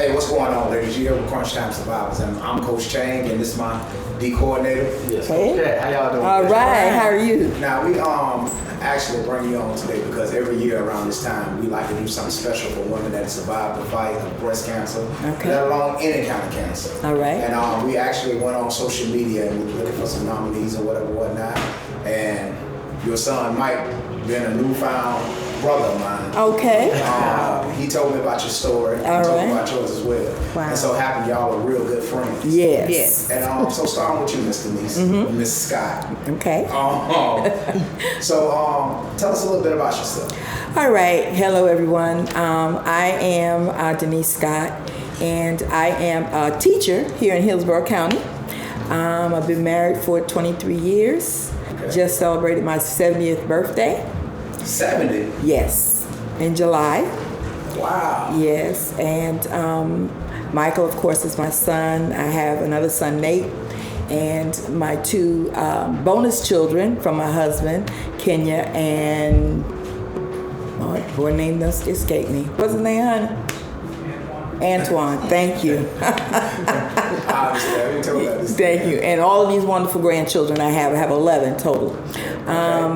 Hey, what's going on, ladies? You're here with Crunchtime Survivors, and I'm Coach Chang, and this is my D coordinator. Yes. Hey. How y'all doing? All right. How are you? Now we actually bring you on today because every year around this time we like to do something special for women that survived the fight of breast cancer, let alone any kind of cancer. All right. And we actually went on social media and we were looking for some nominees and whatnot. And your son Mike, being a newfound brother of mine. Okay. He told me about your story. All he told right. me about yours as well. Wow. And so happen y'all are real good friends. Yes. And so starting with you, Miss Denise, Miss Scott. Okay. So tell us a little bit about yourself. All right. Hello, everyone. I am Denise Scott, and I am a teacher here in Hillsborough County. I've been married for 23 years. Okay. Just celebrated my 70th birthday. 70? Yes, in July. Wow. Yes, and Michael, of course, is my son. I have another son, Nate, and my two bonus children from my husband, Kenya and boy, name does escape me. What's his name, honey? Antoine. Thank you. Thank you. And all of these wonderful grandchildren I have 11 total.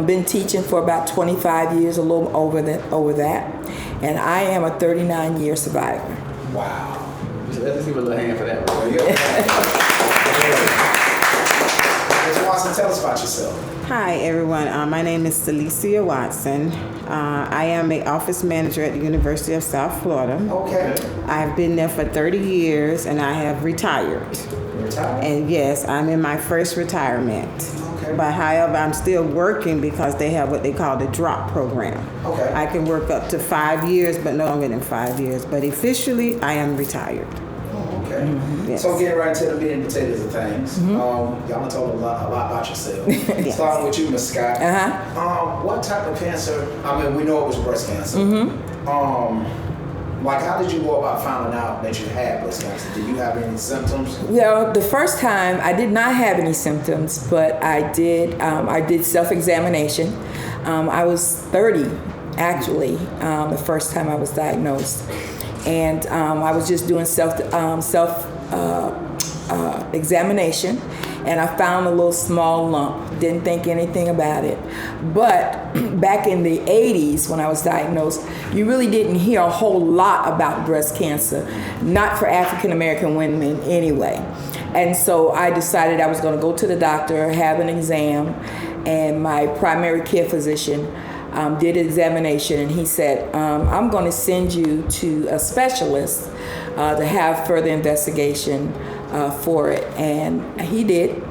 Been teaching for about 25 years, a little over that. And I am a 39-year survivor. Wow. Let's give a little hand for that. Ms. Watson, tell us about yourself. Hi, everyone. My name is Celicia Watson. I am an office manager at the University of South Florida. Okay. I've been there for 30 years, and I have retired. Retired? And yes, I'm in my first retirement. Okay. But however, I'm still working because they have what they call the drop program. Okay. I can work up to 5 years, but no longer than 5 years. But officially, I am retired. Okay. Yes. So getting right into the meat and potatoes of things. Y'all done told a lot about yourself. Yes. Starting with you, Miss Scott. What type of cancer? I mean, we know it was breast cancer. Like, how did you go about finding out that you had breast cancer? Did you have any symptoms? Well, the first time I did not have any symptoms, but I did self-examination. I was 30, actually, the first time I was diagnosed. And I was just doing self examination, and I found a little small lump. Didn't think anything about it. But back in the 80s, when I was diagnosed, you really didn't hear a whole lot about breast cancer, not for African American women anyway. And so I decided I was going to go to the doctor, have an exam, and my primary care physician did an examination, and he said, I'm going to send you to a specialist to have further investigation for it. And he did.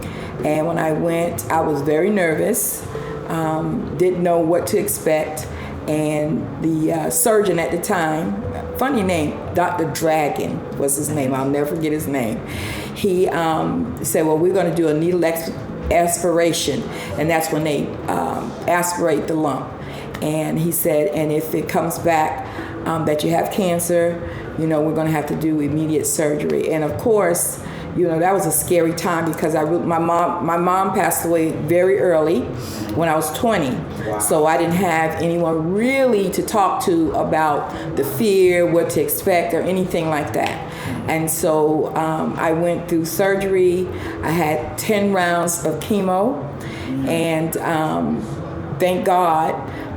And when I went, I was very nervous, didn't know what to expect. And the surgeon at the time, funny name, Dr. Dragon was his name. I'll never forget his name. He said, well, we're going to do a needle aspiration. And that's when they aspirate the lump. And he said, and if it comes back that you have cancer, we're going to have to do immediate surgery. And of course, that was a scary time because my mom passed away very early when I was 20. Wow. So I didn't have anyone really to talk to about the fear, what to expect, or anything like that. And so I went through surgery. I had 10 rounds of chemo, and thank God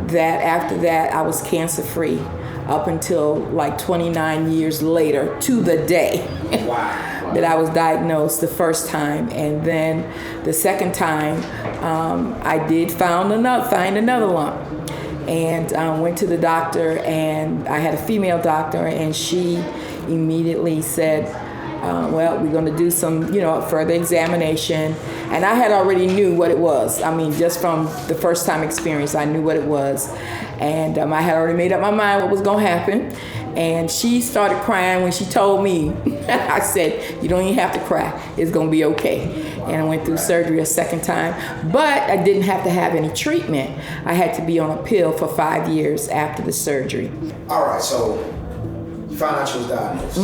that after that I was cancer-free up until like 29 years later to the day. Wow. That I was diagnosed the first time. And then the second time I did find another lump, and went to the doctor, and I had a female doctor, and she immediately said, well, we're going to do some, further examination. And I had already knew what it was. I mean, just from the first time experience, I knew what it was. And I had already made up my mind what was going to happen. And she started crying when she told me. I said, you don't even have to cry. It's going to be okay. And I went through surgery a second time. But I didn't have to have any treatment. I had to be on a pill for 5 years after the surgery. All right, so you found out you was diagnosed.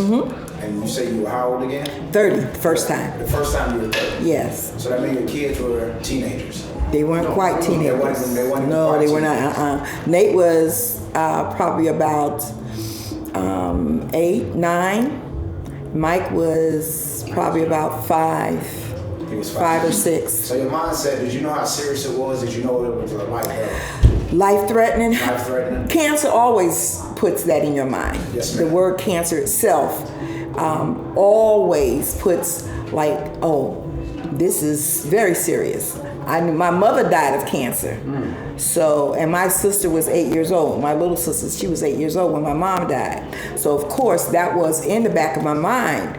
And you say you were how old again? 30, the first time. The first time you were 30? Yes. So that means your kids were teenagers? They weren't quite teenagers. They weren't no, they were not. Nate was probably about 8, 9. Mike was probably about 5. He was 5 or 6. So your mindset, did you know how serious it was? Did you know it was like Life-threatening? life-threatening? Cancer always puts that in your mind. Yes, The ma'am. word cancer itself always puts like, oh, this is very serious. I knew my mother died of cancer. So, and my sister was 8 years old. My little sister, she was 8 years old when my mom died. So, of course, that was in the back of my mind.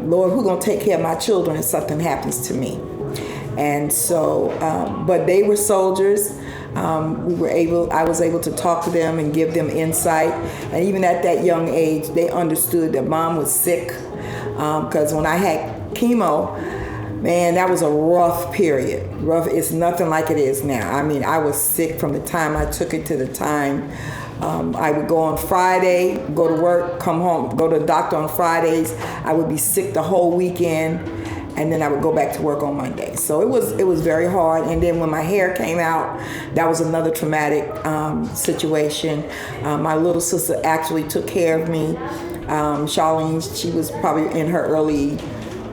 Lord, who's going to take care of my children if something happens to me? And so, but they were soldiers. I was able to talk to them and give them insight. And even at that young age, they understood that mom was sick. Because when I had chemo, man, that was a rough period. Rough. It's nothing like it is now. I mean, I was sick from the time I took it to the time I would go on Friday, go to work, come home, go to the doctor on Fridays. I would be sick the whole weekend, and then I would go back to work on Monday. So it was very hard. And then when my hair came out, that was another traumatic situation. My little sister actually took care of me. Charlene, she was probably in her early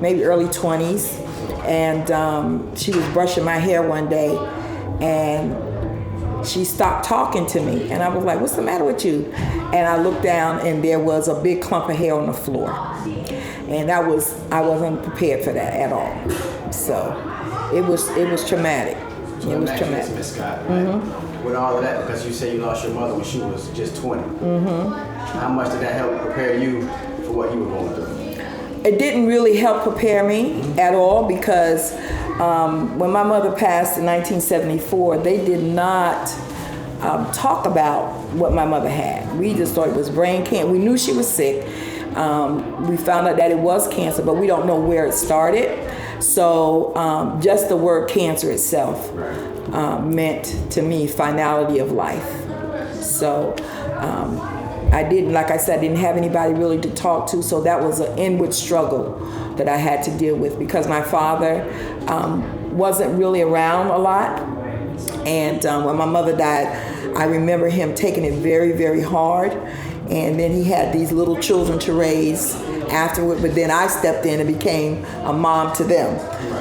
20s. And she was brushing my hair one day, and she stopped talking to me. And I was like, what's the matter with you? And I looked down, and there was a big clump of hair on the floor. And I wasn't prepared for that at all. So it was traumatic. So It was imagine traumatic. this, Miss Scott, with all of that, because you say you lost your mother when she was just 20. How much did that help prepare you for what you were going through? It didn't really help prepare me at all, because when my mother passed in 1974, they did not talk about what my mother had. We just thought it was brain cancer. We knew she was sick. We found out that it was cancer, but we don't know where it started. So just the word cancer itself meant to me finality of life. So I didn't, like I said, I didn't have anybody really to talk to, so that was an inward struggle that I had to deal with, because my father wasn't really around a lot. And when my mother died, I remember him taking it very, very hard. And then he had these little children to raise afterward, but then I stepped in and became a mom to them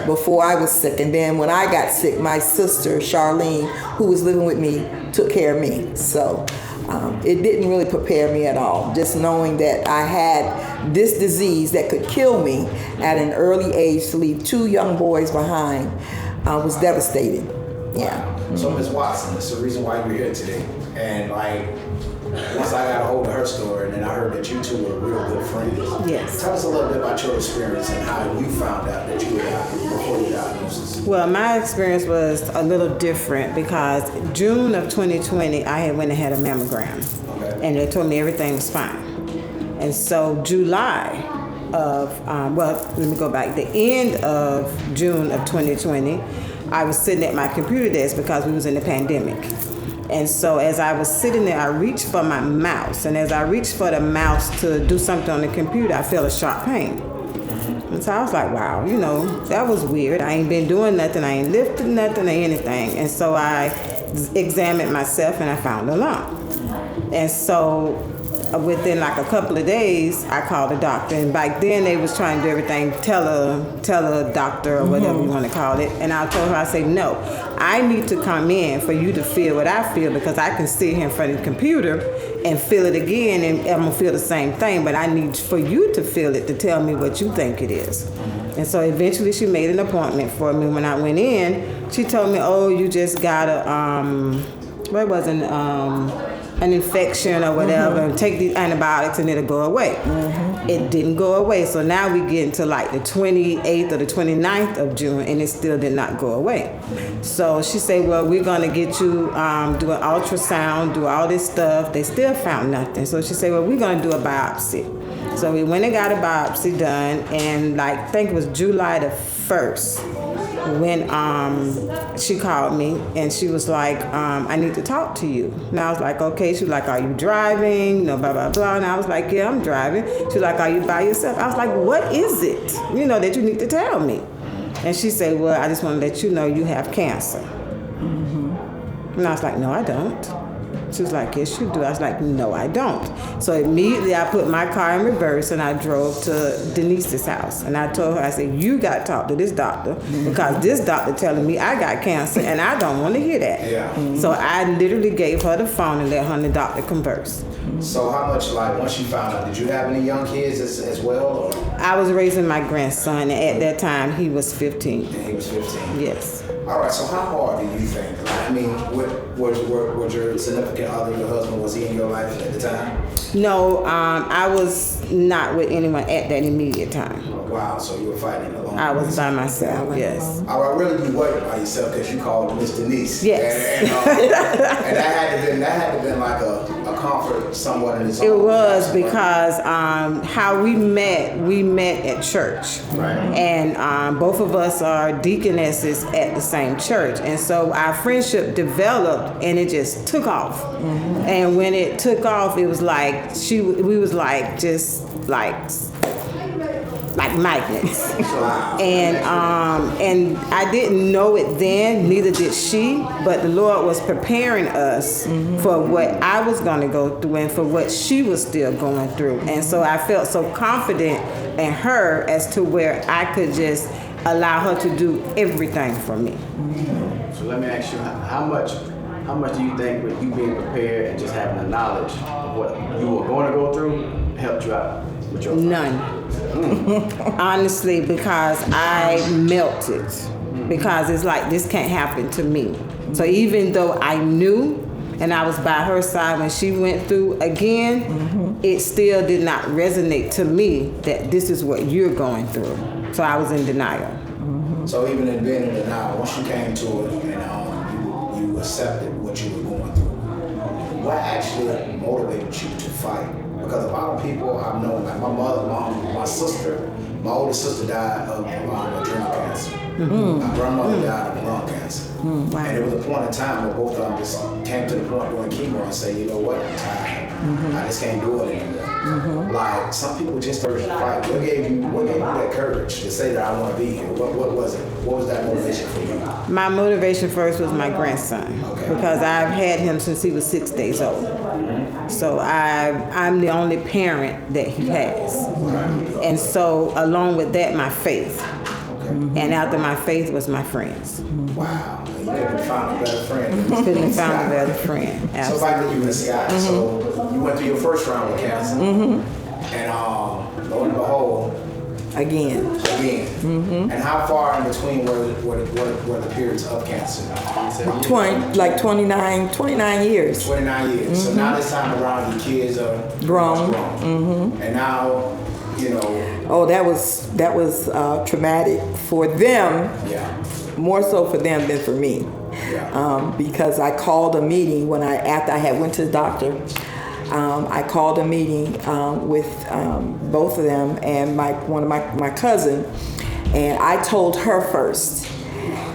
before I was sick. And then when I got sick, my sister, Charlene, who was living with me, took care of me. So it didn't really prepare me at all. Just knowing that I had this disease that could kill me at an early age, to leave 2 young boys behind, was devastating. Yeah. So Ms. Watson, that's the reason why you're here today. And like, once I got a hold of her story, and then I heard that you two were real good friends. Yes. Tell us a little bit about your experience and how you found out that you were before your diagnosis. Well, my experience was a little different, because June of 2020, I had went and had a mammogram. Okay. And they told me everything was fine. And so July of, let me go back. The end of June of 2020, I was sitting at my computer desk because we was in the pandemic. And so as I was sitting there, I reached for my mouse. And as I reached for the mouse to do something on the computer, I felt a sharp pain. And so I was like, wow, that was weird. I ain't been doing nothing. I ain't lifted nothing or anything. And so I examined myself, and I found a lump. And so within like a couple of days, I called the doctor. And back then they was trying to do everything, tell a doctor or whatever you want to call it. And I told her, I said, no, I need to come in for you to feel what I feel, because I can sit here in front of the computer and feel it again, and I'm going to feel the same thing. But I need for you to feel it, to tell me what you think it is. And so eventually she made an appointment for me. When I went in, she told me, oh, you just got an infection or whatever, take these antibiotics and it'll go away. It didn't go away. So now we get into like the 28th or the 29th of June, and it still did not go away. So she said, well, we're going to get you, do an ultrasound, do all this stuff. They still found nothing. So she said, well, we're going to do a biopsy. So we went and got a biopsy done, and like, I think it was July the 1st. When she called me, and she was like, I need to talk to you. And I was like, okay. She was like, are you driving? Blah, blah, blah. And I was like, yeah, I'm driving. She was like, are you by yourself? I was like, what is it, that you need to tell me? And she said, well, I just want to let you know you have cancer. And I was like, no, I don't. She was like, yes, you do. I was like, no, I don't. So immediately I put my car in reverse and I drove to Denise's house. And I told her, I said, you got to talk to this doctor because this doctor telling me I got cancer and I don't want to hear that. Yeah. So I literally gave her the phone and let her and the doctor converse. So how much, like, once you found out, did you have any young kids as well? Or? I was raising my grandson, and at that time he was 15. He was 15. Yes. All right. So how hard do you think? I mean, was your significant other, your husband, was he in your life at the time? No, I was not with anyone at that immediate time. Wow. So you were fighting alone. I was by myself. Yes. All right. Really, you weren't by yourself because you called Miss Denise. Yes. And that had to been like a comfort somewhat in its own. It was because how we met at church. Right. And both of us are deaconesses at the same church. And so our friendship developed and it just took off. Mm-hmm. And when it took off, it was like we was like just like magnets. And I didn't know it then, neither did she, but the Lord was preparing us for what I was going to go through and for what she was still going through. And so I felt so confident in her as to where I could just allow her to do everything for me. So let me ask you, how much do you think with you being prepared and just having the knowledge of what you were going to go through helped you out with your None. Honestly, because I melted. Because it's like, this can't happen to me. So even though I knew and I was by her side when she went through again, it still did not resonate to me that this is what you're going through. So I was in denial. So even in being in denial, once you came to it and you accepted what you were going through, what actually motivated you to fight? Because a lot of people I've known, like my mother, my sister, my older sister died of adrenal cancer. My grandmother died of lung cancer. Wow. And there was a point in time where both of them just came to the point during chemo and say, you know what, I'm tired. I just can't do it anymore. Like some people just started to fight. What gave you that courage to say that I want to be here? What was it? What was that motivation for you? My motivation first was my grandson, because I've had him since he was 6 days old. So I'm the only parent that he has. And so along with that, my faith. And after my faith was my friends. Wow. You couldn't find a better friend. Couldn't have found a better friend. Absolutely. So back then you were in Scott. So you went through your first round with cancer. And lo and behold, Again. And how far in between were the periods of cancer? 29 years. 29 years. So now this time around, your kids are Grown. And now, you know. Oh, that was traumatic for them. Yeah. More so for them than for me. Yeah. Because I called a meeting after I had went to the doctor. I called a meeting with both of them and one of my cousin, and I told her first,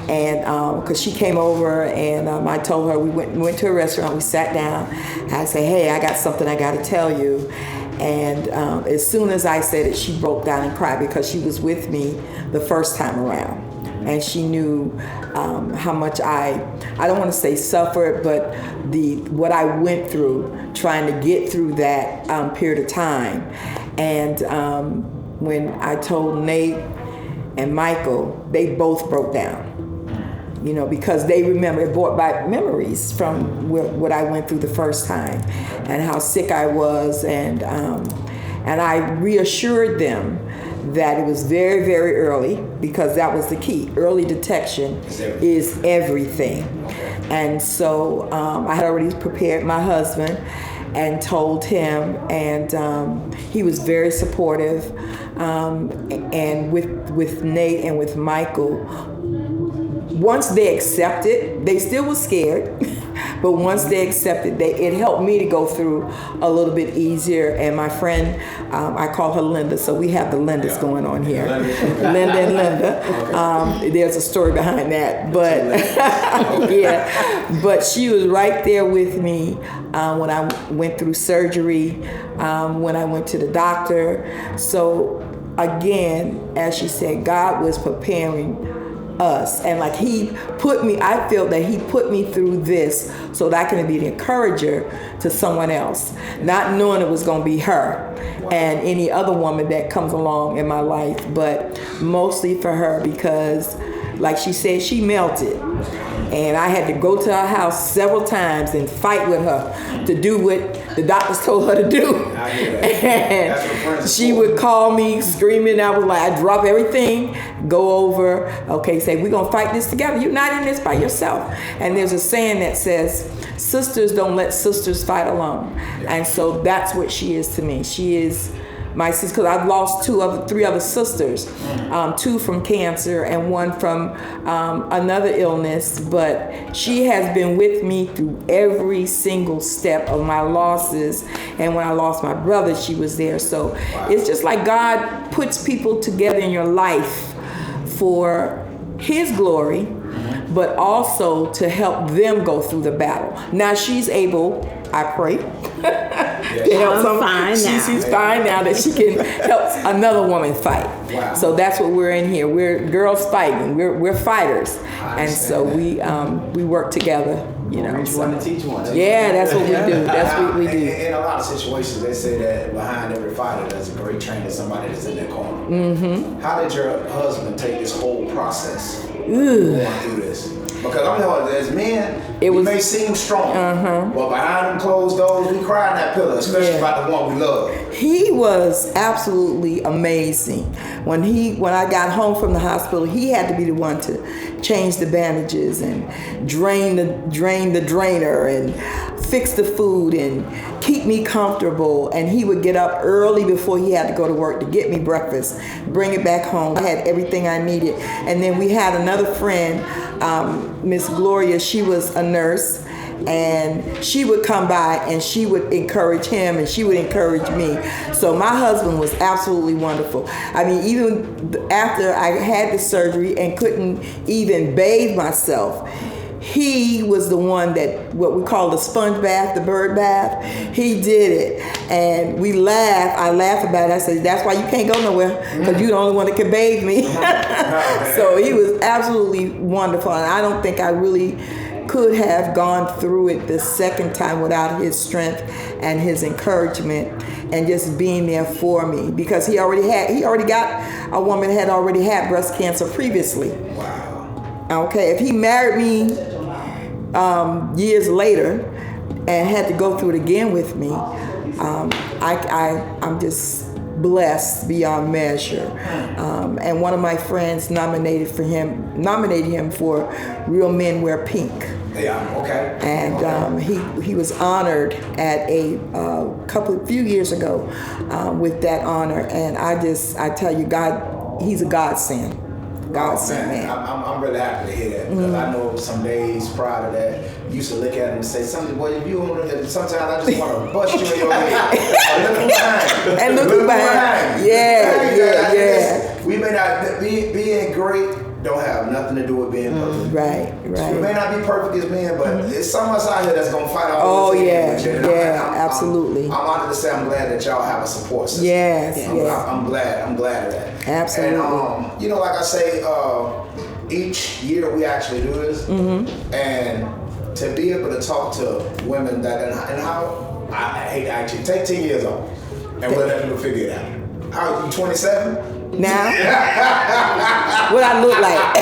and because she came over and I told her we went to a restaurant, we sat down. I said, hey, I got something I got to tell you, and as soon as I said it, she broke down and cried because she was with me the first time around. And she knew how much I don't want to say suffered, but what I went through trying to get through that period of time. And when I told Nate and Michael, they both broke down. You know, because they brought back memories from what I went through the first time and how sick I was. And I reassured them that it was very, very early, because that was the key. Early detection is everything. And so I had already prepared my husband and told him, and he was very supportive. And with Nate and with Michael, once they accepted, they still was scared, but once they accepted, it helped me to go through a little bit easier. And my friend, I call her Linda, so we have the Lindas going on here. Linda and Linda. There's a story behind that, but yeah. But she was right there with me when I went through surgery, when I went to the doctor. So again, as she said, God was preparing us. And like I feel that he put me through this so that I can be an encourager to someone else, not knowing it was going to be her and any other woman that comes along in my life, but mostly for her because, like she said, she melted. And I had to go to her house several times and fight with her to do what the doctors told her to do. I hear that. And That's what friends she would call me screaming. I was like, I drop everything, go over, okay, say, we're going to fight this together. You're not in this by yourself. And there's a saying that says, sisters don't let sisters fight alone. And so that's what she is to me. She is my sister, because I've lost three other sisters, two from cancer and one from another illness, but she has been with me through every single step of my losses. And when I lost my brother, she was there. So it's just like God puts people together in your life for his glory, but also to help them go through the battle. Now she's able, I pray, to help she's fine now that she can help another woman fight. Wow. So that's what we're in here. We're girls fighting. We're fighters, and so we work together. You know, Reach one to teach one. Yeah, that's what we do. That's what we do. In a lot of situations, they say that behind every fighter, there's a great trainer, somebody that's in their corner. Mm-hmm. How did your husband take this whole process going through this? Because I'm knowing as men, we may seem strong, but behind them closed doors, we cry in that pillow, especially about the one we love. He was absolutely amazing. When I got home from the hospital, he had to be the one to change the bandages and drain the drainer and fix the food and keep me comfortable. And he would get up early before he had to go to work to get me breakfast, bring it back home. I had everything I needed. And then we had another friend, Miss Gloria. She was a nurse, and she would come by and she would encourage him and she would encourage me. So my husband was absolutely wonderful. I mean, even after I had the surgery and couldn't even bathe myself, he was the one that, what we call the sponge bath, the bird bath, he did it. And we laughed. I laughed about it. I said, that's why you can't go nowhere, because you're the only one that can bathe me. So he was absolutely wonderful. And I don't think I really could have gone through it the second time without his strength and his encouragement and just being there for me, because he already got a woman that had already had breast cancer previously. Wow. Okay, if he married me years later and had to go through it again with me, I'm just blessed beyond measure. And one of my friends nominated him for Real Men Wear Pink. Yeah, okay. And he was honored at few years ago with that honor. And I tell you, God, he's a godsend. Man. I'm really happy to hear that, because I know some days prior to that, you used to look at him and say, something, boy, if you don't, sometimes I just want to bust you in your head. Look behind. And look behind. Yeah. We may not being great don't have nothing to do with being perfect. Right. We may not be perfect as men, but it's some of us out here that's gonna fight all Oh the time. Absolutely. I'm honored to say I'm glad that y'all have a support system. Yes. I'm glad of that. Absolutely. And like I say, each year we actually do this, and to be able to talk to women that and how I hate to actually take 10 years off and we'll let people figure it out. How you 27? Now, what I look like?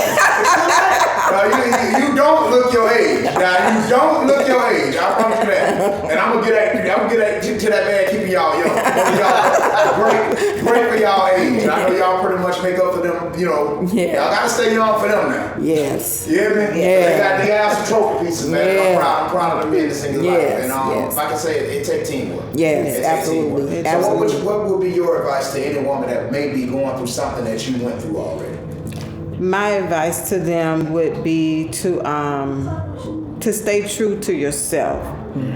You don't look your age. Now you don't look your age. I promise you that. And I'm gonna get to that man keeping y'all young. Y'all great for y'all age. I know y'all pretty much make up for them. Y'all gotta stay young for them now. Yes. You hear me? Yeah. They got some trophy pieces, man. Yeah. I'm proud of them in this single life. And Yes. like I say, it takes teamwork. Yes, absolutely. So what would be your advice to any woman that may be going through something that you went through already? My advice to them would be to stay true to yourself,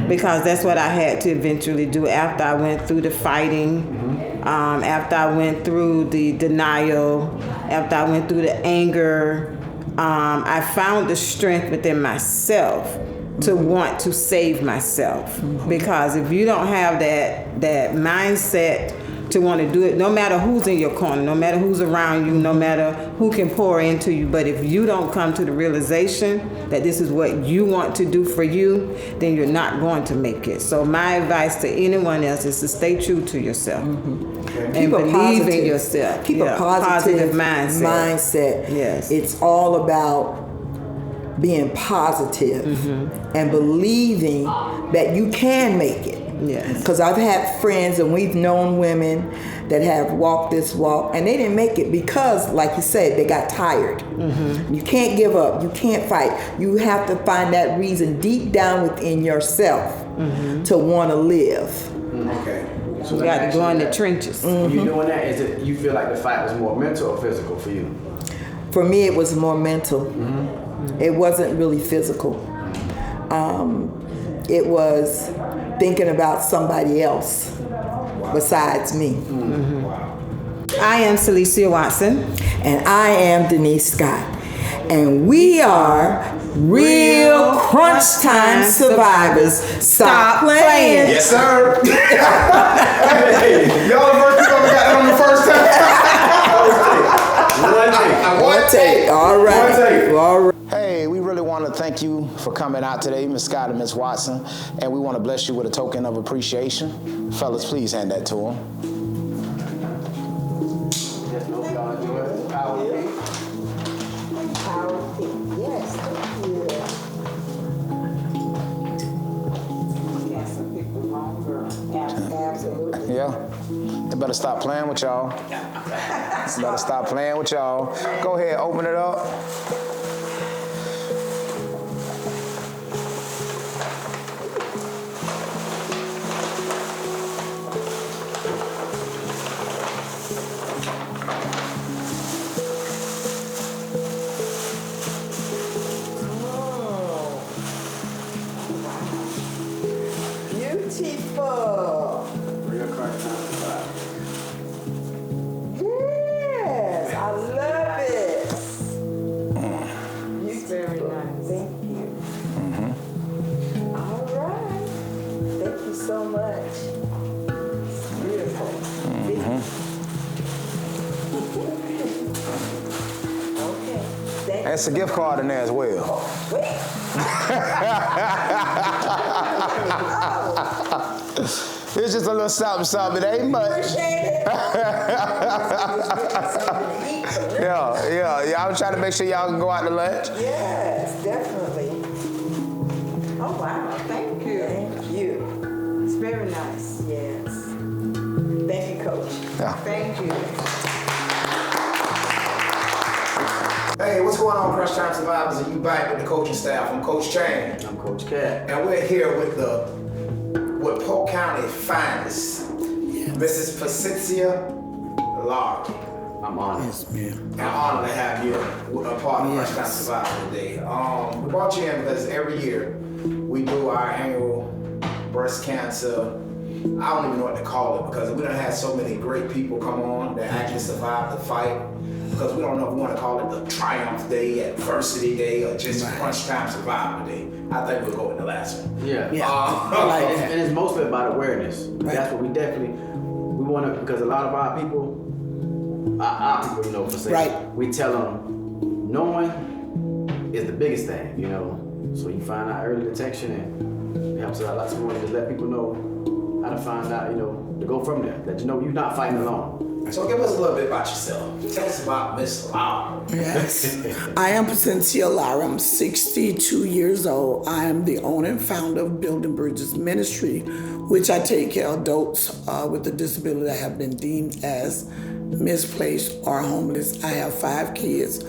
because that's what I had to eventually do after I went through the fighting, after I went through the denial, after I went through the anger. I found the strength within myself to want to save myself, because if you don't have that mindset to want to do it, no matter who's in your corner, no matter who's around you, no matter who can pour into you. But if you don't come to the realization that this is what you want to do for you, then you're not going to make it. So my advice to anyone else is to stay true to yourself. And Keep a believe positive, in yourself. Keep a positive mindset. Yes. It's all about being positive and believing that you can make it. Yes. Because I've had friends and we've known women that have walked this walk and they didn't make it because, like you said, they got tired. You can't give up. You can't fight. You have to find that reason deep down within yourself to want to live. Okay. So You got to go in the trenches. When you're doing that, is it you feel like the fight was more mental or physical for you? For me, it was more mental. It wasn't really physical. It was thinking about somebody else besides me. I am Celicia Watson. And I am Denise Scott. And we are real Crunchtime survivors. Stop playing. Yes, sir. Hey, y'all the first people ever got that on the first time. One take. All right. One take. All right. Hey, we really want to thank you for coming out today, Miss Scott and Miss Watson, and we want to bless you with a token of appreciation. Fellas, please hand that to them. Just know y'all enjoy it. Power beat. Yes, thank you. Absolutely. Yeah. They better stop playing with y'all. Better stop playing with y'all. Go ahead, open it up. Beautiful. Real Crunchtime survivor. Yes, I love it. It's very nice. Thank you. All right. Thank you so much. It's beautiful. Okay. Thank That's a gift card in there as well. It's just a little something. It ain't much. Appreciate it. Yeah. I'm trying to make sure y'all can go out to lunch. Yes, definitely. Oh, wow. Thank you. Thank you. It's very nice. Yes. Thank you, Coach. Yeah. Thank you. Hey, what's going on, Crunchtime Survivors? And you back with the coaching staff. I'm Coach Chang. I'm Coach Cat. And we're here with Polk County finest, Mrs. Pacicia Larkin. I'm honored. Yes, ma'am. I'm honored to have you a part of Crunchtime Survivor today. We brought you in because every year we do our annual breast cancer. I don't even know what to call it because we done had so many great people come on that actually survived the fight. Because we don't know if we want to call it the Triumph Day, Adversity Day, or just Crunchtime Survivor Day. I think we'll go with the last one. Yeah. And it's mostly about awareness. That's what we want to, because a lot of our people, you know, for saying, we tell them knowing is the biggest thing, you know. So you find out early detection and it helps out lots more. Just let people know how to find out, you know, to go from there. That you know you're not fighting alone. So give us a little bit about yourself. Tell us about Miss Lara. Yes, I am Pacicia Lara. I'm 62 years old. I am the owner and founder of Building Bridges Ministry, which I take care of adults with a disability that have been deemed as misplaced or homeless. I have 5 kids,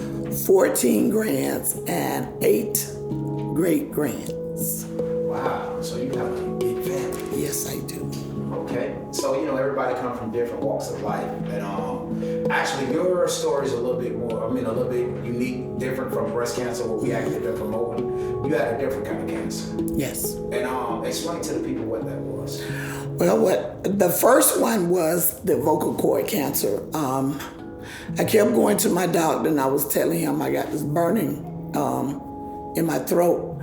14 grands, and 8 great-grands. Wow, so you have a big family. Yes, I do. Okay, so you know everybody come from different walks of life, and actually your story is a little bit unique, different from breast cancer, what we actually been promoting. You had a different kind of cancer. Yes. And explain to the people what that was. Well, the first one was the vocal cord cancer. I kept going to my doctor and I was telling him I got this burning in my throat.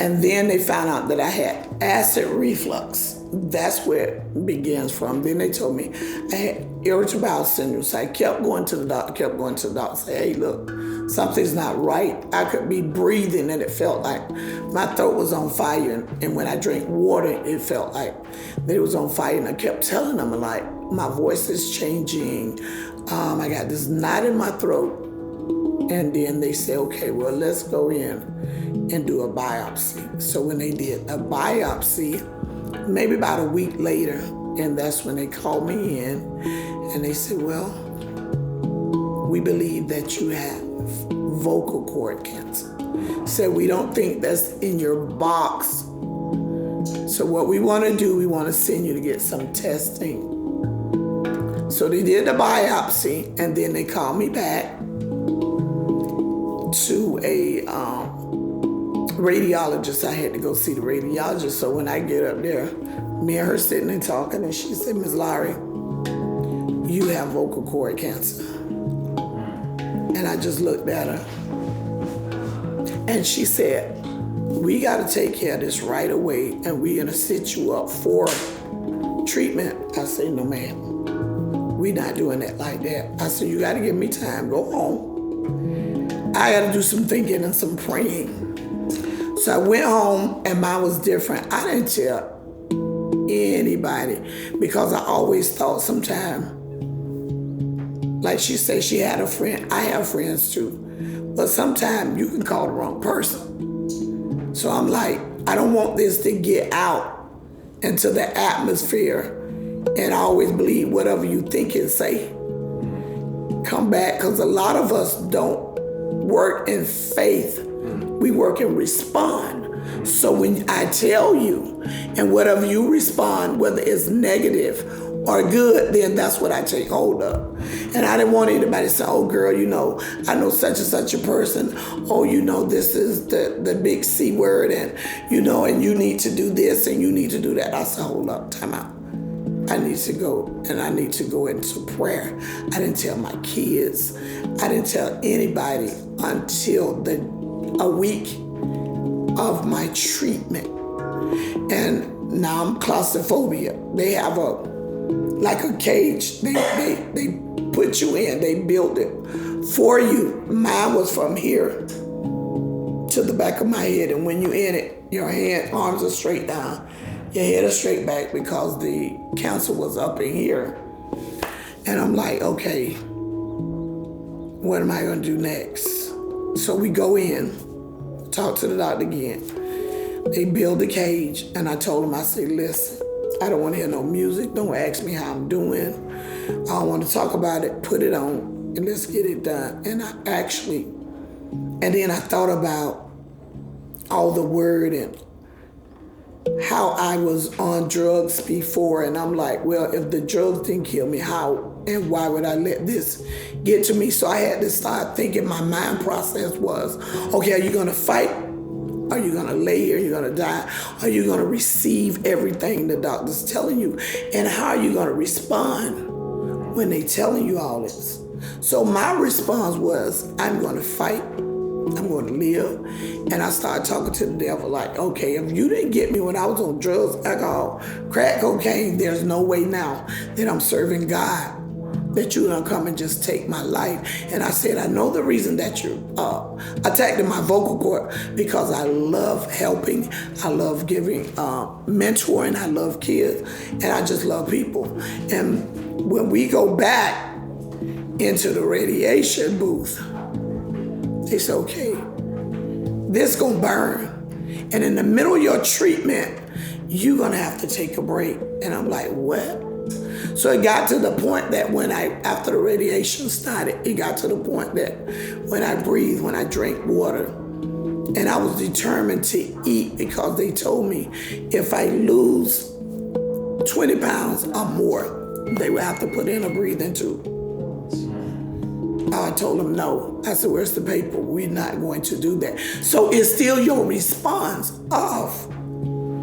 And then they found out that I had acid reflux. that's where it begins from. Then they told me I had irritable bowel syndrome. So I kept going to the doctor, say, hey, look, something's not right. I could be breathing and it felt like my throat was on fire. And when I drank water, it felt like that it was on fire. And I kept telling them, like, my voice is changing. I got this knot in my throat. And then they say, okay, well, let's go in and do a biopsy. So when they did a biopsy, maybe about a week later, and that's when they called me in, and they said, well, we believe that you have vocal cord cancer. Said, we don't think that's in your box. So what we want to do, we want to send you to get some testing. So they did the biopsy, and then they called me back to a radiologist. I had to go see the radiologist. So when I get up there, me and her sitting and talking, and she said, Ms. Larry, you have vocal cord cancer. And I just looked at her. And she said, we got to take care of this right away, and we're going to set you up for treatment. I said, no, ma'am, we're not doing that like that. I said, you got to give me time. Go home. I got to do some thinking and some praying. So I went home, and mine was different. I didn't tell anybody because I always thought sometime, like she said, she had a friend. I have friends too. But sometimes you can call the wrong person. So I'm like, I don't want this to get out into the atmosphere, and I always believe whatever you think and say, come back, because a lot of us don't work in faith. We work and respond. So when I tell you, and whatever you respond, whether it's negative or good, then that's what I take hold of. And I didn't want anybody to say, oh girl, you know, I know such and such a person. Oh, you know, this is the big C word, and you know, and you need to do this and you need to do that. I said, hold up, time out. I need to go, and I need to go into prayer. I didn't tell my kids. I didn't tell anybody until a week of my treatment. And now I'm claustrophobia. They have like a cage. They put you in. They built it for you. Mine was from here to the back of my head. And when you're in it, your arms are straight down. Your head is straight back because the cancer was up in here. And I'm like, okay, what am I going to do next? So we go in, talk to the doctor again. They build the cage, and I told them, I said, listen, I don't want to hear no music. Don't ask me how I'm doing. I don't want to talk about it. Put it on, and let's get it done. And then I thought about all the word and how I was on drugs before, and I'm like, well, if the drugs didn't kill me, how and why would I let this get to me? So I had to start thinking. My mind process was, okay, are you going to fight? Are you going to lay here? Are you going to die? Are you going to receive everything the doctor's telling you? And how are you going to respond when they telling you all this? So my response was, I'm going to fight. I'm going to live. And I started talking to the devil like, okay, if you didn't get me when I was on drugs, alcohol, crack cocaine, there's no way now that I'm serving God that you're gonna come and just take my life. And I said, I know the reason that you attacked my vocal cord, because I love helping, I love giving, mentoring, I love kids, and I just love people. And when we go back into the radiation booth, they say, okay, this gonna burn. And in the middle of your treatment, you're gonna have to take a break. And I'm like, what? So it got to the point that after the radiation started, it got to the point that when I breathed, when I drank water, and I was determined to eat, because they told me if I lose 20 pounds or more, they would have to put in a breathing tube. I told them no. I said, where's the paper? We're not going to do that. So it's still your response of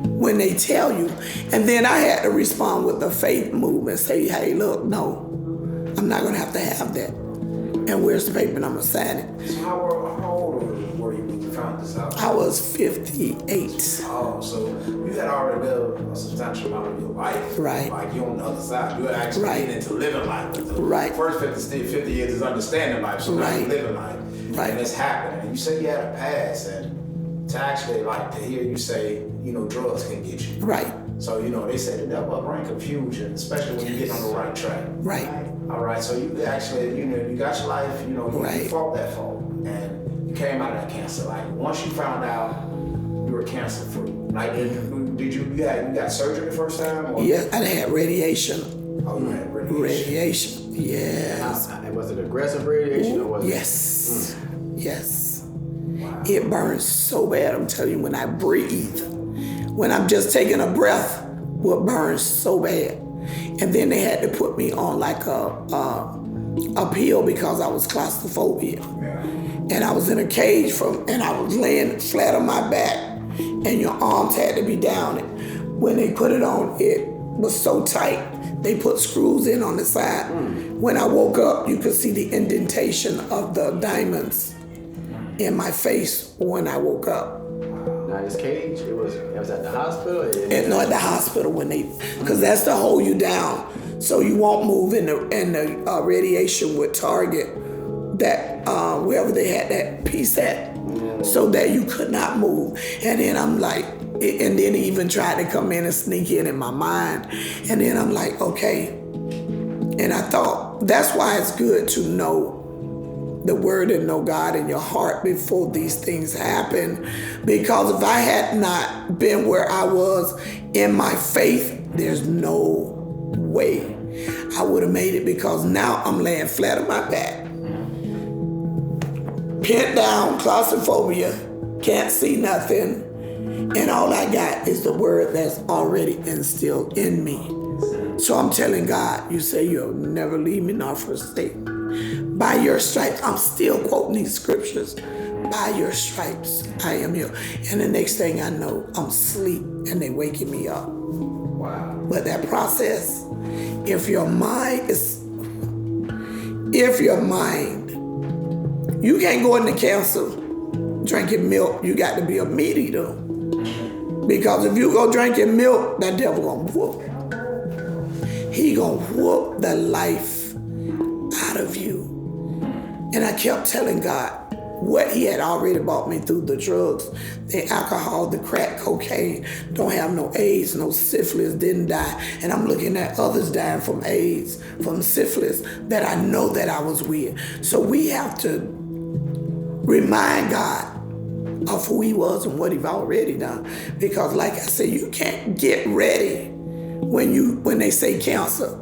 when they tell you. And then I had to respond with the faith move and say, hey, look, no, I'm not going to have that. And where's the paper? And I'm gonna sign it. So how old were you when you found this out? I was 58. Oh, so you had already lived a substantial amount of your life. Right. Like you're on the other side. You're actually getting into living life. The Right. first 50 years is understanding life, so now you're living life. Right. And it's happening. And you said you had a past, and to actually like to hear you say, drugs can get you. Right. So, they say the devil will bring confusion, especially when you get on the right track. Right. All right, so you actually, you got your life, you fought that fault, and you came out of that cancer. Like, once you found out you were cancer free, like, did you got surgery the first time? Or? Yeah, I had radiation. Oh, you had radiation. Radiation, yes. Was it aggressive radiation or was Yes, yes. Wow. It burns so bad, I'm telling you, when I breathe. When I'm just taking a breath, what burns so bad. And then they had to put me on like a pill because I was claustrophobia. Yeah. And I was in a cage and I was laying flat on my back, and your arms had to be down. When they put it on, it was so tight. They put screws in on the side. When I woke up, you could see the indentation of the diamonds in my face when I woke up. Now this cage, it was at the hospital? No, at the hospital because that's to hold you down so you won't move, and the radiation would target that wherever they had that piece at, so that you could not move. And then I'm like, and then he even tried to come in and sneak in my mind. And then I'm like, okay. And I thought, that's why it's good to know the word and know God in your heart before these things happen. Because if I had not been where I was in my faith, there's no way I would have made it, because now I'm laying flat on my back, pinned down, claustrophobia, can't see nothing. And all I got is the word that's already instilled in me. So I'm telling God, you say you'll never leave me nor forsake me. By your stripes, I'm still quoting these scriptures. By your stripes, I am healed. And the next thing I know, I'm asleep and they waking me up. Wow. But that process, if your mind, you can't go into cancer drinking milk. You got to be a meat eater. Because if you go drinking milk, that devil gonna whoop. He gonna whoop the life out of you. And I kept telling God what he had already bought me through the drugs, the alcohol, the crack cocaine. Don't have no AIDS, no syphilis, didn't die. And I'm looking at others dying from AIDS, from syphilis, that I know that I was with. So we have to remind God of who he was and what he's already done. Because like I said, you can't get ready when they say cancer.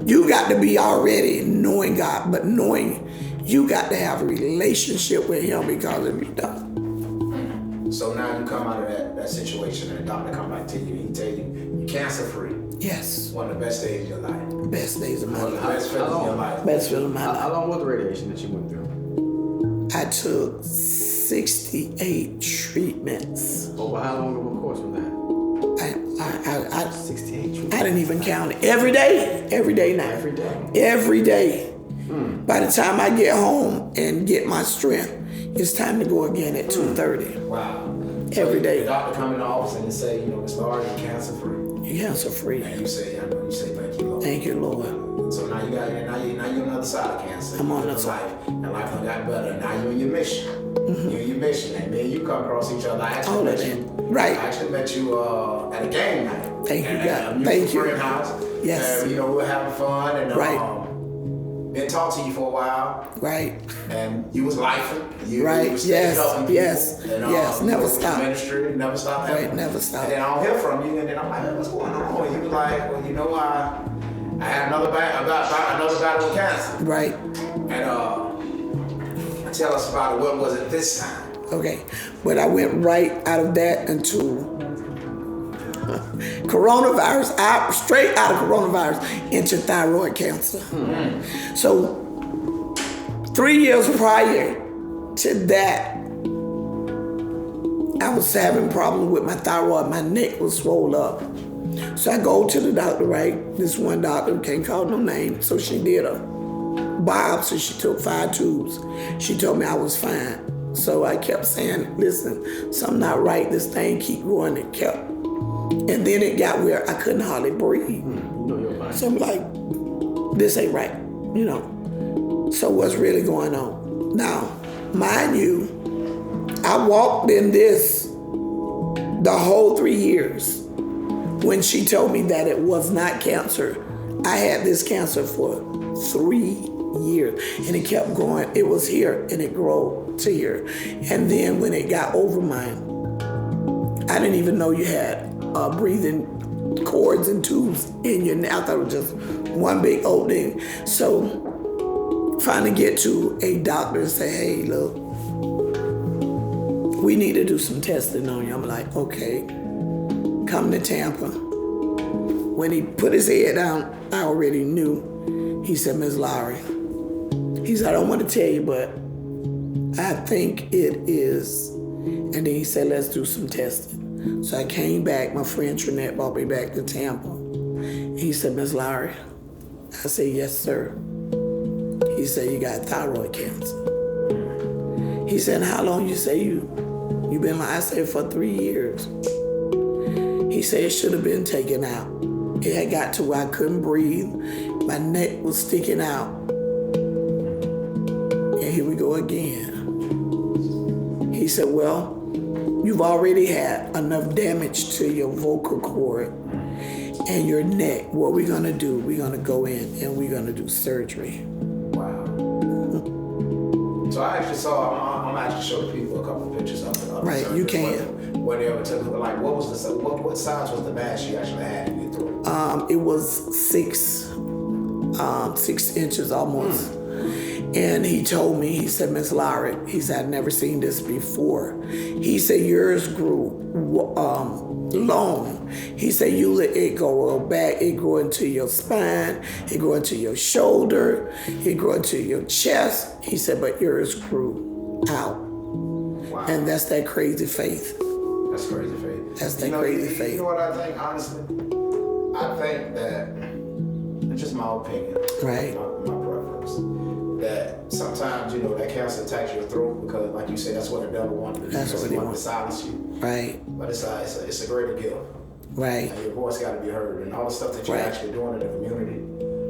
You got to be already knowing God, but knowing you got to have a relationship with him, because if you don't. So now you come out of that situation and the doctor come back to you and he tell you you're cancer free. Yes. One of the best days of your life. Best days of my One of the life. best feelings of your life. Best feeling of my life. How long was the radiation that you went through? I took 68 treatments. Over how long of a course was that? 68 treatments. I didn't even count it. Every day now. Every day. Every day. By the time I get home and get my strength, it's time to go again at 2:30. Wow. Every day. The doctor come in the office and say, Mr. Hart, you're cancer free. You're cancer free. And you say, thank you, Lord. Thank you, Lord. So now you're on the other side of cancer. I'm on the life. side. And life done got better. Now you're in your mission. You're in your mission. And then you come across each other. I actually met you at a game night. Thank you, God. Thank you. Friend house. Yes. And, we were having fun. And right. Been talking to you for a while. Right. And you was lifing. You was yes. helping people. Yes. And, yes. Never stopped. Ministry. Never stopped. Right. Never stopped. And then I don't hear from you. And then I'm like, hey, what's going on? And you was like, well, I had another battle with cancer. Right. And tell us about it. What was it this time? Okay. But I went right out of that into coronavirus, straight out of coronavirus into thyroid cancer. Mm-hmm. So 3 years prior to that, I was having problems with my thyroid. My neck was swollen up. So I go to the doctor, right? This one doctor, can't call no name, so she did a biopsy, she took 5 tubes. She told me I was fine. So I kept saying, listen, something not right. This thing keep growing. It kept. And then it got where I couldn't hardly breathe. So I'm like, this ain't right, you know. So what's really going on? Now, mind you, I walked in this the whole 3 years. When she told me that it was not cancer, I had this cancer for 3 years, and it kept growing. It was here, and it grew to here. And then when it got over mine, I didn't even know you had breathing cords and tubes in your neck. I thought it was just one big opening. So trying to get to a doctor and say, hey, look, we need to do some testing on you. I'm like, okay, come to Tampa. When he put his head down, I already knew. He said, Ms. Lowry, he said, I don't want to tell you, but I think it is. And then he said, let's do some testing. So I came back. My friend Trinette brought me back to Tampa. He said, Ms. Lowry. I said, yes, sir. He said, you got thyroid cancer. He said, how long you say you've been like? I said, for 3 years. He said it should have been taken out. It had got to where I couldn't breathe. My neck was sticking out. And here we go again. He said, well, you've already had enough damage to your vocal cord and your neck. What we're gonna do, we're gonna go in and we're gonna do surgery. Wow. So I actually saw, I'm actually showing people a couple of pictures of it. Right, you can. What they ever took, like, what size was the mass you actually had in your throat? It was 6 inches almost. And he told me, he said, Miss Lowry, he said, I've never seen this before. He said, yours grew long. He said, you let it go back, it grew into your spine, it grew into your shoulder, it grew into your chest. He said, but yours grew out. Wow. And that's that crazy faith. That's crazy faith. That's that crazy faith. You know what I think, honestly? I think that, it's just my opinion. Right. My preference. That sometimes, you know, that cancer attacks your throat because, like you said, that's what the devil wanted to do. That's what he wanted wants. to silence you. Right. But it's a greater gift. Right. And your voice got to be heard, and all the stuff that you're Right. actually doing in the community.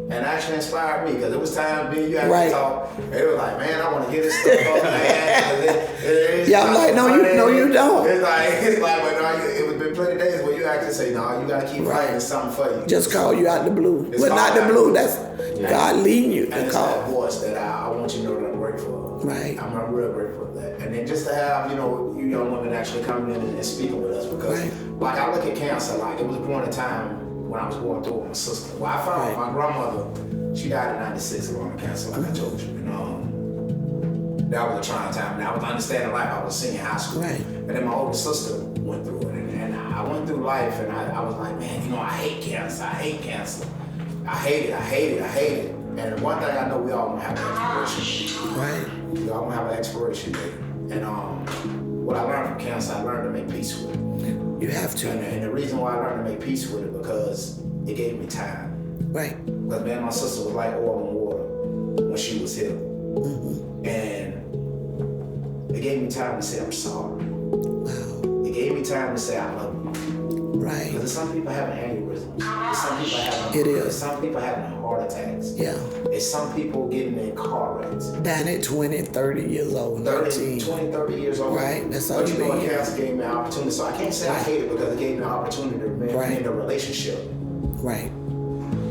And actually inspired me because it was time me and you had Right. to talk. And it was like, man, I want to get this stuff up, man. Yeah, I'm like, no, you don't. It's like, but no, it was been plenty of days where you actually say, no, you got to keep Right. fighting something for you. Just call you out the blue. It's Well, not called the out blue. the That's Yeah. God leading you And to it's that call. voice that I want you to know that I'm grateful of. Right. I'm real grateful for that. And then just to have, you know, you young women actually coming in and speaking with us because, Right. like, I look at cancer, like, it was a point in time when I was going through it with my sister. Well, I found Right. my grandmother, she died in 96 of lung cancer, like I told you. And that was a trying time. And I was understanding life. I was senior high school. Right. And then my older sister went through it. And I went through life and I was like, man, you know, I hate cancer. I hate cancer. I hate it. And one thing I know, we all gonna have an expiration date. Right. We all gonna have an expiration date. And what I learned from cancer, I learned to make peace with it. You have to. And the reason why I learned to make peace with it because it gave me time. Right. Because me and my sister was like oil and water when she was here. Mm-hmm. And it gave me time to say I'm sorry. Wow. It gave me time to say I love you. Right. Because there's some people having aneurysms. There's some people having It is. There's some people having heart attacks. Yeah. There's some people getting in car wrecks. Down at 20, 30 years old, 30, 19. 20, 30 years old. Right, that's all But you you know, mean. cancer gave me an opportunity. So I can't say I hate it because it gave me an opportunity to be Right. in a relationship. Right.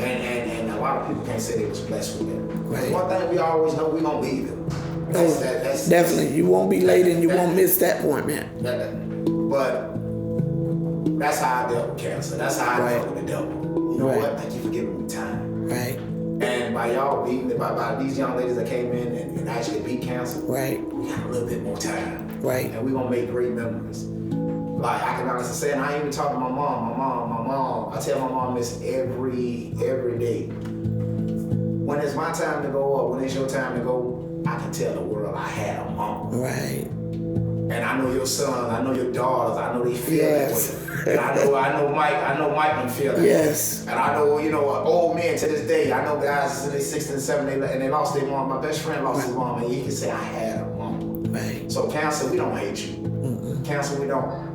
And a lot of people can't say they was blessed with it. Right. One thing we always know, we gonna leave it. That's Definitely. You won't be late and you won't miss that point, man. But that's how I dealt with cancer. That's how I Right. dealt with the devil. You know Right. what? Thank you for giving me time. Right. And by y'all beating it, by these young ladies that came in and actually beat cancer, Right. we got a little bit more time. Right. And we're gonna make great memories. Like I can honestly say, and I even talk to my mom. I tell my mom this every day. When it's my time to go or when it's your time to go, I can tell the world I had a mom. Right. And I know your sons, I know your daughters, I know they feel Yes. that way. And I know Mike can feel that. Yes. And I know, old men to this day, I know guys in their 60s and 70s, and they lost their mom. My best friend lost his mom, and he can say, I had a mom. Right. So cancer, we don't hate you. Cancer, we don't.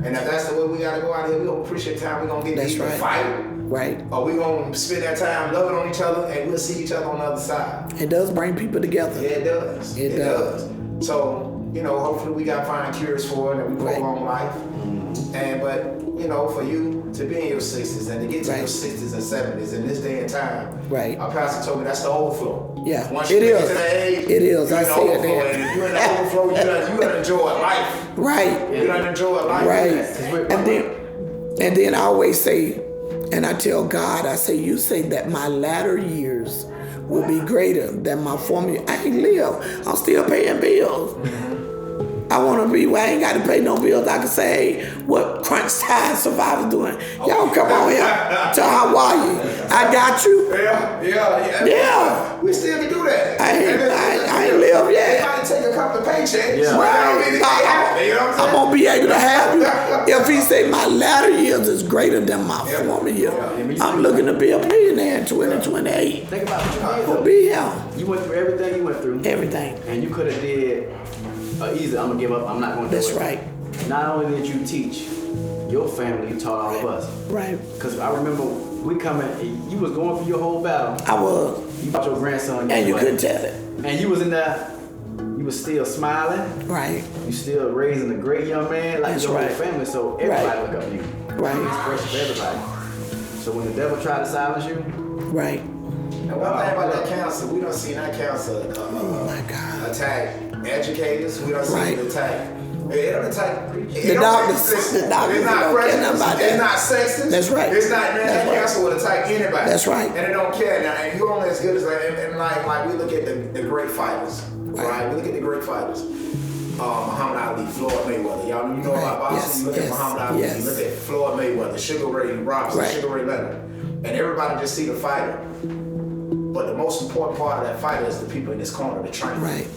And if that's the way we gotta go out here, we gonna appreciate time, we gonna get to fight. Right. Or we gonna spend that time loving on each other, and we'll see each other on the other side. It does bring people together. Yeah, it does. It does. So, hopefully we got find cures for it and we prolong life. But for you to be in your 60s and to get to your 60s and 70s in this day and time, our pastor told me that's the overflow. Yeah, once you get to that age, it is. I see it there. And if you're in the overflow, you're gonna enjoy life. Right. You're gonna enjoy life. Right. And then I always say, and I tell God, I say, you say that my latter years will be greater than my former years. I can live. I'm still paying bills. I want to be where I ain't got to pay no bills. I can say, hey, what Crunchtime survivors doing? Y'all come on here to Hawaii. I got you. Yeah. We still can do that. I ain't live yet. They might take a couple of paychecks. Yeah. Right. I'm going to be able to have you. If he say my latter years is greater than my former years, I'm looking to be a millionaire in 2028. Think about what you did. I'll be here. You went through everything you went through. Everything. And you could have did easy, I'm going to give up, I'm not going to do it. That's right. Not only did you teach your family, you taught all of us. Right. Because I remember we coming, you was going through your whole battle. I was. You brought your grandson. And you couldn't tell it. And you was in there, you was still smiling. Right. You still raising a great young man like your whole family, so everybody look up to you. Right. You're inspiration for everybody. So when the devil tried to silence you. Right. And one thing about that cancer, we don't see that cancer oh my God. attack educators, we don't see it attack. It don't attack the doctors. It's not prejudice. It's not sexist. That's right. It's not cancer will attack anybody. That's right. And it don't care now. And you're only as good as like we look at the great fighters, right? We look at the great fighters. Muhammad Ali, Floyd Mayweather. Y'all know about boxing. You look at Muhammad Ali. You look at Floyd Mayweather, Sugar Ray Robinson, Sugar Ray Leonard, and everybody just see the fighter. But the most important part of that fight is the people in this corner, the trainer. Right.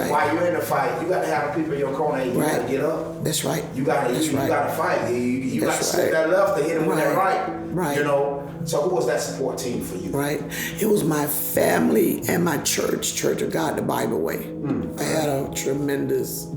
While you're in the fight, you got to have the people in your corner. You got to get up. That's right. You got to fight. You got to slip that left to hit him with that right. Right. So who was that support team for you? Right. It was my family and my church, Church of God, the Bible Way. I had a tremendous.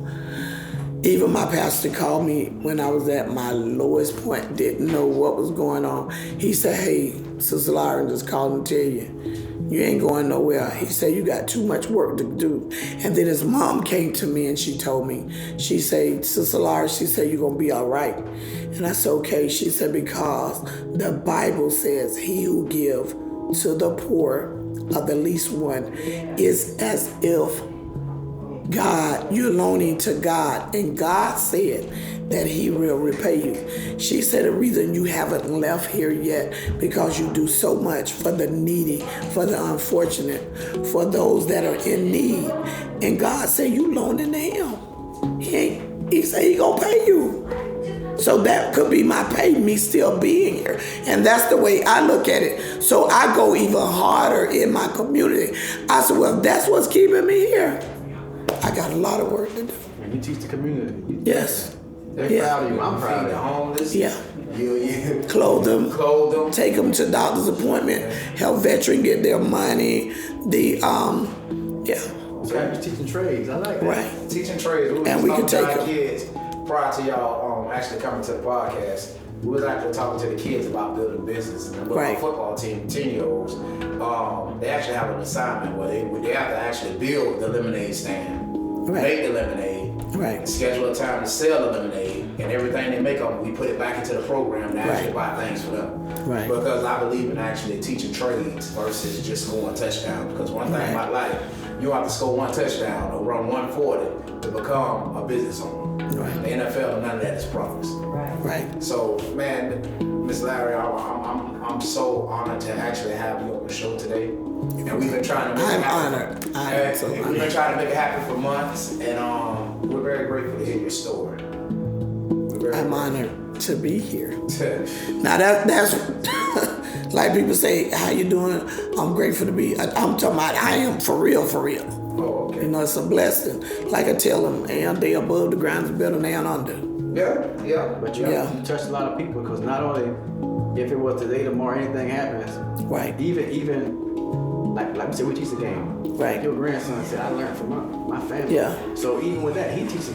Even my pastor called me when I was at my lowest point, didn't know what was going on. He said, hey, Sister Lyra just called and tell you ain't going nowhere. He said, you got too much work to do. And then his mom came to me and she told me, she said, Sister Lyra, she said, you're going to be all right. And I said, okay. She said, because the Bible says he who give to the poor of the least one is as if God, you're loaning to God, and God said that he will repay you. She said the reason you haven't left here yet because you do so much for the needy, for the unfortunate, for those that are in need. And God said you loaning to him. He said he gonna pay you. So that could be my pay, me still being here. And that's the way I look at it. So I go even harder in my community. I said, well, that's what's keeping me here. I got a lot of work to do. And you teach the community. Yes. They're proud of you. I'm proud of the you. homeless. Yeah. You Clothe them. Take them to doctor's appointment. Help veterans get their money. So you're teaching trades. I like that. Right. Teaching trades. And we can take them. Kids prior to y'all actually coming to the podcast. We was actually talking to the kids about building business. And with our football team, 10-year-olds, they actually have an assignment where they have to actually build the lemonade stand, make the lemonade, schedule a time to sell the lemonade, and everything they make on, we put it back into the program to actually buy things for them. Right. Because I believe in actually teaching trades versus just scoring touchdowns. Because one thing about life, you have to score one touchdown or run 140 to become a business owner. Right. The NFL, none of that is promised. Right. So, man, Miss Larry, I'm so honored to actually have you on the show today. And we've been trying to make it happen. I am so honored. We've been trying to make it happen for months, and we're very grateful to hear your story. I'm honored to be here. Now that's like people say, how you doing? I'm grateful to be. I'm talking about I am for real. Oh, okay. You know, it's a blessing. Like I tell them, and they above the ground is better than they under. Yeah. But you touched a lot of people because not only if it was today, tomorrow, anything happens. Right. Even like we said, we teach the game. Right. Your grandson said, I learned from my family. Yeah. So even with that, he teaches.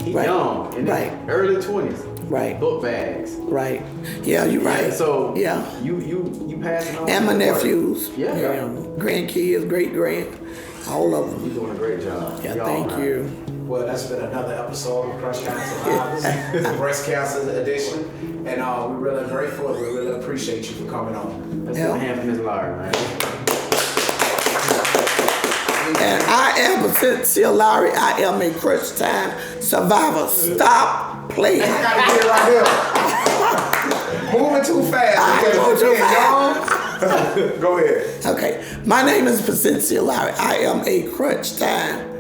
He Right. young in his early 20s. Right. Book bags. Right. Yeah, you're right. So yeah, you pass it on. and my nephews. Yeah. Grandkids, great grand, all of them. You're doing a great job. Yeah, thank you. Well, that's been another episode of Crunchtime Survivors, Breast Cancer Edition, and we're really grateful and we really appreciate you for coming on. Let's give a hand for Ms. Larry, man. And I am Patricia Lowry. I am a Crunchtime survivor. Stop playing. I gotta get it right here. Moving too fast. Go ahead. Okay. My name is Patricia Lowry. I am a Crunchtime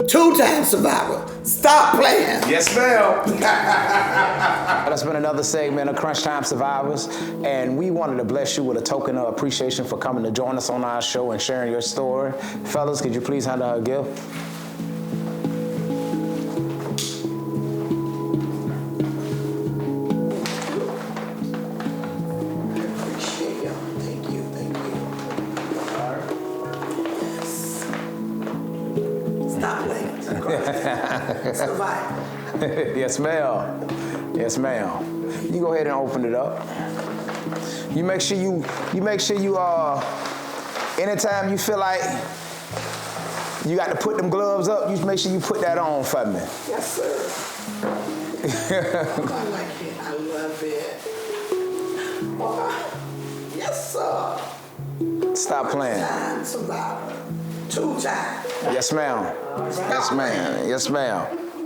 two-time survivor. Stop playing. Yes, ma'am. That's been another segment of Crunchtime Survivors, and we wanted to bless you with a token of appreciation for coming to join us on our show and sharing your story. Fellas, could you please hand her a gift? Yes, ma'am. Yes, ma'am. You go ahead and open it up. You make sure you anytime you feel like you got to put them gloves up, you make sure you put that on for me. Yes, sir. I like it. I love it. Oh, yes, sir. Stop playing. Time survivor. Two-time. Yes, ma'am. Yes, ma'am. Yes, ma'am.